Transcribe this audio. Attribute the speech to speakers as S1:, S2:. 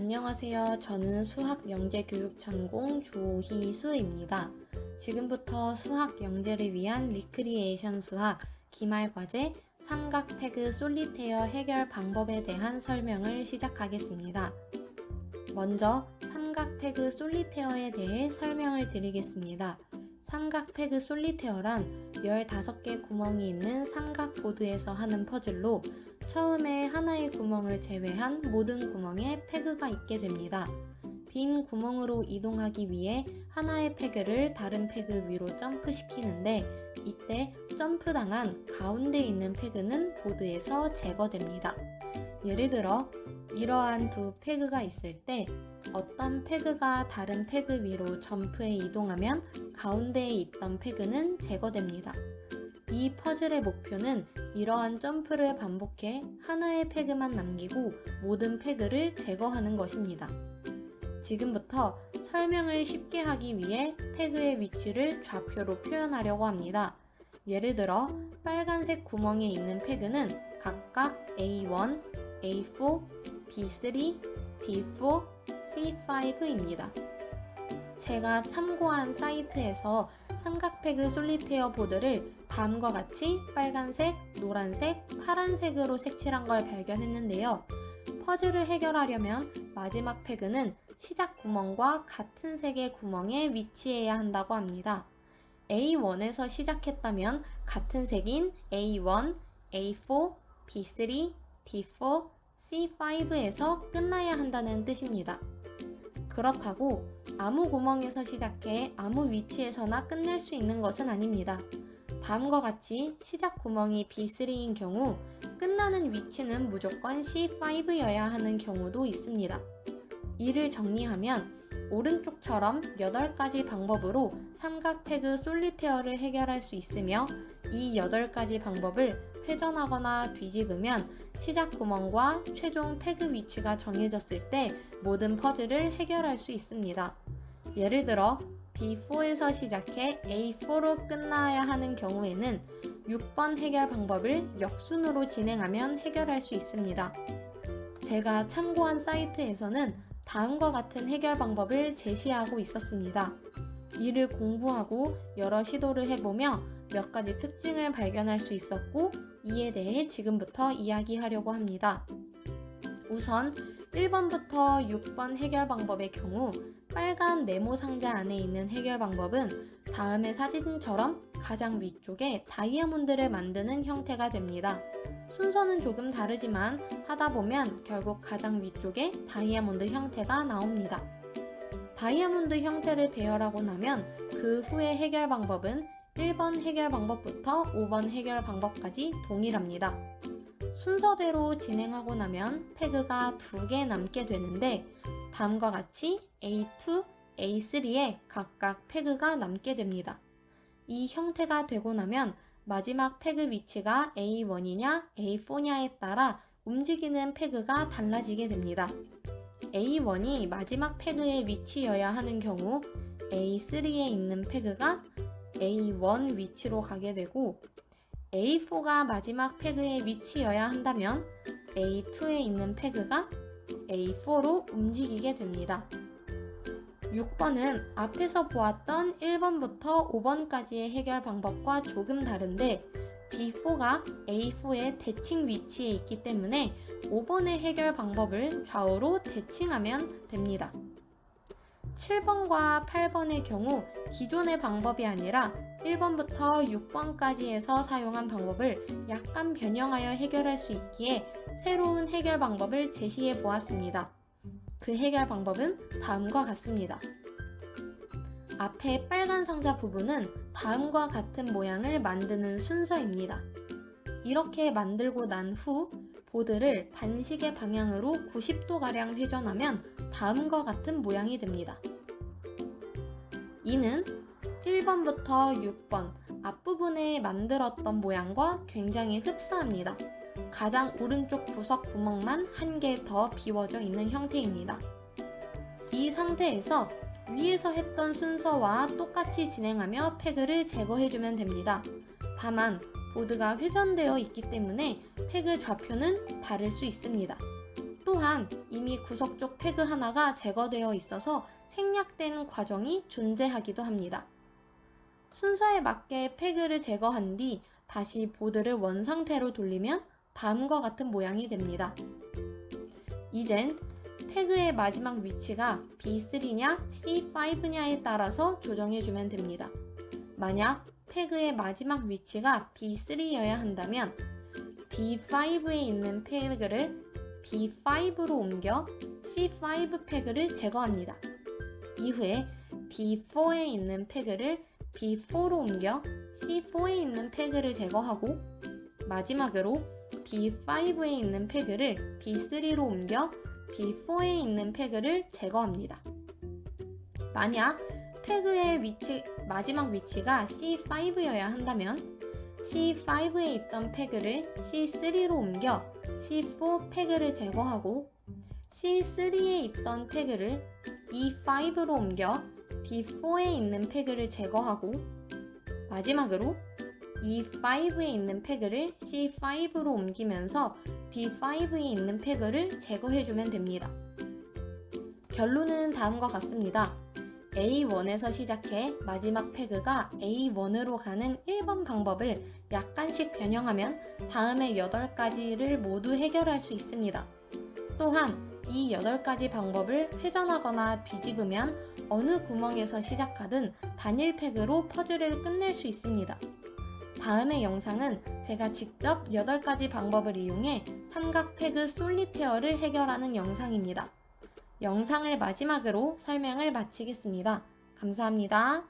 S1: 안녕하세요. 저는 수학 영재 교육 전공 조희수입니다. 지금부터 수학 영재를 위한 리크리에이션 수학 기말 과제 삼각 페그 솔리테어 해결 방법에 대한 설명을 시작하겠습니다. 먼저 삼각 페그 솔리테어에 대해 설명을 드리겠습니다. 삼각 페그 솔리테어란 15개 구멍이 있는 삼각 보드에서 하는 퍼즐로 처음에 하나의 구멍을 제외한 모든 구멍에 페그가 있게 됩니다. 빈 구멍으로 이동하기 위해 하나의 페그를 다른 페그 위로 점프시키는데 이때 점프당한 가운데 있는 페그는 보드에서 제거됩니다. 예를 들어 이러한 두 페그가 있을 때 어떤 페그가 다른 페그 위로 점프해 이동하면 가운데에 있던 페그는 제거됩니다. 이 퍼즐의 목표는 이러한 점프를 반복해 하나의 페그만 남기고 모든 페그를 제거하는 것입니다. 지금부터 설명을 쉽게 하기 위해 페그의 위치를 좌표로 표현하려고 합니다. 예를 들어 빨간색 구멍에 있는 페그는 각각 A1, A4, B3, D4, C5입니다. 제가 참고한 사이트에서 삼각 페그 솔리테어 보드를 다음과 같이 빨간색, 노란색, 파란색으로 색칠한 걸 발견했는데요. 퍼즐을 해결하려면 마지막 페그는 시작 구멍과 같은 색의 구멍에 위치해야 한다고 합니다. A1에서 시작했다면 같은 색인 A1, A4, B3, D4, C5에서 끝나야 한다는 뜻입니다. 그렇다고 아무 구멍에서 시작해 아무 위치에서나 끝낼 수 있는 것은 아닙니다. 다음과 같이 시작 구멍이 B3인 경우 끝나는 위치는 무조건 C5여야 하는 경우도 있습니다. 이를 정리하면 오른쪽처럼 8가지 방법으로 삼각 페그 솔리테어를 해결할 수 있으며 이 8가지 방법을 회전하거나 뒤집으면 시작 구멍과 최종 페그 위치가 정해졌을 때 모든 퍼즐을 해결할 수 있습니다. 예를 들어 D4에서 시작해 A4로 끝나야 하는 경우에는 6번 해결 방법을 역순으로 진행하면 해결할 수 있습니다. 제가 참고한 사이트에서는 다음과 같은 해결 방법을 제시하고 있었습니다. 이를 공부하고 여러 시도를 해보며 몇 가지 특징을 발견할 수 있었고 이에 대해 지금부터 이야기하려고 합니다. 우선 1번부터 6번 해결 방법의 경우 빨간 네모 상자 안에 있는 해결 방법은 다음의 사진처럼 가장 위쪽에 다이아몬드를 만드는 형태가 됩니다. 순서는 조금 다르지만 하다 보면 결국 가장 위쪽에 다이아몬드 형태가 나옵니다. 다이아몬드 형태를 배열하고 나면 그 후의 해결 방법은 1번 해결 방법부터 5번 해결 방법까지 동일합니다. 순서대로 진행하고 나면 페그가 2개 남게 되는데 다음과 같이 A2, A3에 각각 페그가 남게 됩니다. 이 형태가 되고 나면 마지막 페그 위치가 A1이냐 A4냐에 따라 움직이는 페그가 달라지게 됩니다. A1이 마지막 페그의 위치여야 하는 경우 A3에 있는 페그가 A1 위치로 가게 되고 A4가 마지막 페그의 위치여야 한다면 A2에 있는 페그가 A4로 움직이게 됩니다. 6번은 앞에서 보았던 1번부터 5번까지의 해결 방법과 조금 다른데 D4가 A4의 대칭 위치에 있기 때문에 5번의 해결 방법을 좌우로 대칭하면 됩니다. 7번과 8번의 경우 기존의 방법이 아니라 1번부터 6번까지에서 사용한 방법을 약간 변형하여 해결할 수 있기에 새로운 해결 방법을 제시해 보았습니다. 그 해결 방법은 다음과 같습니다. 앞에 빨간 상자 부분은 다음과 같은 모양을 만드는 순서입니다. 이렇게 만들고 난 후 보드를 반시계 방향으로 90도가량 회전하면 다음과 같은 모양이 됩니다. 이는 1번부터 6번 앞부분에 만들었던 모양과 굉장히 흡사합니다. 가장 오른쪽 구석 구멍만 한 개 더 비워져 있는 형태입니다. 이 상태에서 위에서 했던 순서와 똑같이 진행하며 페그를 제거해주면 됩니다. 다만 보드가 회전되어 있기 때문에 페그 좌표는 다를 수 있습니다. 또 또한 이미 구석 쪽 패그 하나가 제거되어 있어서 생략된 과정이 존재하기도 합니다. 순서에 맞게 패그를 제거한 뒤 다시 보드를 원상태로 돌리면 다음과 같은 모양이 됩니다. 이젠 패그의 마지막 위치가 B3냐 C5냐에 따라서 조정해주면 됩니다. 만약 패그의 마지막 위치가 B3여야 한다면 D5에 있는 패그를 B5로 옮겨 C5 패그를 제거합니다. 이후에 D4에 있는 패그를 B4로 옮겨 C4에 있는 패그를 제거하고 마지막으로 B5에 있는 패그를 B3로 옮겨 B4에 있는 패그를 제거합니다. 만약 패그의 마지막 위치가 C5여야 한다면 C5에 있던 패그를 C3로 옮겨 C4 패그를 제거하고 C3에 있던 패그를 E5로 옮겨 D4에 있는 패그를 제거하고 마지막으로 E5에 있는 패그를 C5로 옮기면서 D5에 있는 패그를 제거해주면 됩니다. 결론은 다음과 같습니다. A1에서 시작해 마지막 패그가 A1으로 가는 1번 방법을 약간씩 변형하면 다음의 8가지를 모두 해결할 수 있습니다. 또한 이 8가지 방법을 회전하거나 뒤집으면 어느 구멍에서 시작하든 단일 패그로 퍼즐을 끝낼 수 있습니다. 다음의 영상은 제가 직접 8가지 방법을 이용해 삼각 패그 솔리테어를 해결하는 영상입니다. 영상을 마지막으로 설명을 마치겠습니다. 감사합니다.